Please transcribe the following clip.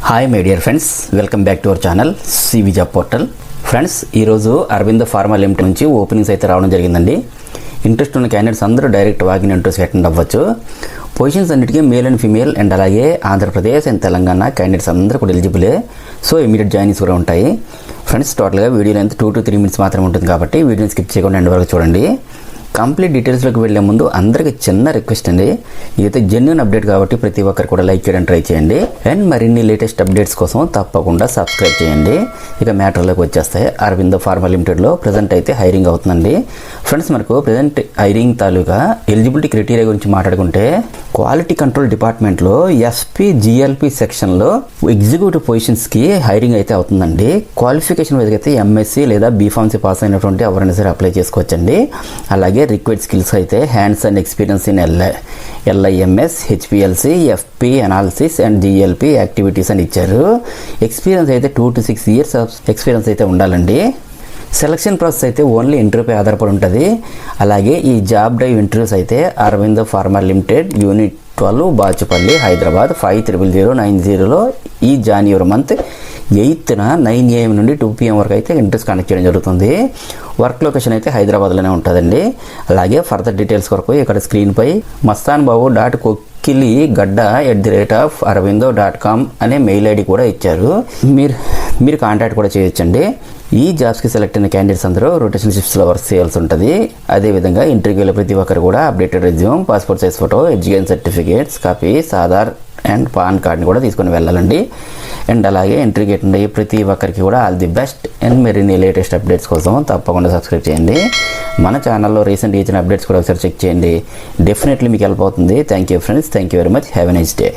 Hi my dear friends, welcome back to our channel CV job portal. Friends, ఈరోజు Aravind pharma limited నుంచి openings అయితే రావడం జరిగిందండి. Interest ఉన్న క్యాండిడేట్స్ అందరూ డైరెక్ట్ వాకింగ్ ఇంటర్వ్యూస్ అటెండ్ అవ్వచ్చు. పొజిషన్స్ అన్నిటికీ మేల్ అండ్ ఫీమేల్ అండ్ అలాగే ఆంధ్రప్రదేశ్ అండ్ తెలంగాణ క్యాండిడేట్స్ అందరూ కూడా ఎలిజిబులే. సో ఇమీడియట్ జాయినింగ్స్ కూడా ఉంటాయి. ఫ్రెండ్స్, టోటల్గా వీడియో లెంత్ 2 to 3 minutes మాత్రమే ఉంటుంది కాబట్టి వీడియోని స్కిప్ చేయకుండా ఎండ్ వరకు చూడండి. కంప్లీట్ డీటెయిల్స్లోకి వెళ్లే ముందు అందరికీ చిన్న రిక్వెస్ట్ అండి, ఇదైతే జెన్యూన్ అప్డేట్ కాబట్టి ప్రతి ఒక్కరు కూడా లైక్ చేయడం ట్రై చేయండి. అండ్ మరిన్ని లేటెస్ట్ అప్డేట్స్ కోసం తప్పకుండా సబ్స్క్రైబ్ చేయండి. ఇక మ్యాటర్లోకి వచ్చేస్తాయి. అరవింద్ ఫార్మా లిమిటెడ్లో ప్రజెంట్ అయితే హైరింగ్ అవుతుందండి. ఫ్రెండ్స్, మనకు ప్రజెంట్ హైరింగ్ తాలూకా ఎలిజిబిలిటీ క్రైటీరియా గురించి మాట్లాడుకుంటే క్వాలిటీ కంట్రోల్ డిపార్ట్మెంట్లో ఎస్పీ జిఎల్పి సెక్షన్లో ఎగ్జిక్యూటివ్ పొజిషన్స్కి హైరింగ్ అయితే అవుతుందండి. క్వాలిఫికేషన్ వైజ్ అయితే ఎంఎస్సీ లేదా బీఫార్మసీ పాస్ అయినటువంటి ఎవరైనా సరే అప్లై చేసుకోవచ్చండి. అలాగే రిక్వైర్డ్ స్కిల్స్ అయితే hands and experience in LIMS, HPLC, FP analysis and GLP activities అని ఇచ్చారు. ఎక్స్పీరియన్స్ అయితే 2 to 6 years ఎక్స్పీరియన్స్ అయితే ఉండాలండి. సెలక్షన్ ప్రాసెస్ అయితే ఓన్లీ ఇంటర్వ్యూపై ఆధారపడి ఉంటుంది. అలాగే ఈ జాబ్ డ్రైవ్ ఇంటర్వ్యూస్ అయితే Aravind pharma Limited unit 12 Bachupally Hyderabad 500090లో ఈ January month 8th 9 AM నుండి 2 PM వరకు అయితే ఇంటర్వ్యూస్ కండక్ట్ చేయడం జరుగుతుంది. వర్క్ లొకేషన్ అయితే హైదరాబాద్లోనే ఉంటుందండి. అలాగే ఫర్దర్ డీటెయిల్స్ కొరకు ఇక్కడ స్క్రీన్పై mastanbabu.kokili@aravindo.com అనే మెయిల్ ఐడి కూడా ఇచ్చారు. మీరు కాంటాక్ట్ కూడా చేయొచ్చండి. ఈ జాబ్స్కి సెలెక్ట్ అయిన క్యాండిడేట్స్ అందరూ రొటేషన్ షిఫ్ట్స్లో వర్క్ చేయాల్సి ఉంటుంది. అదేవిధంగా ఇంటర్వ్యూలో ప్రతి ఒక్కరు కూడా updated resume, passport size photo, education certificates copies, Aadhaar and pan కార్డ్ని కూడా తీసుకొని వెళ్ళాలండి. అండ్ అలాగే ఇంటర్వ్యూకి అటెండ్ అయ్యే ప్రతి ఒక్కరికి కూడా ఆల్ ది బెస్ట్. అండ్ మరిన్ని లేటెస్ట్ అప్డేట్స్ కోసం తప్పకుండా సబ్స్క్రైబ్ చేయండి. మన ఛానల్లో రీసెంట్ ఇచ్చిన అప్డేట్స్ కూడా ఒకసారి చెక్ చేయండి. డెఫినెట్లీ మీకు హెల్ప్ అవుతుంది. Thank you friends, thank you very much. Have a nice day.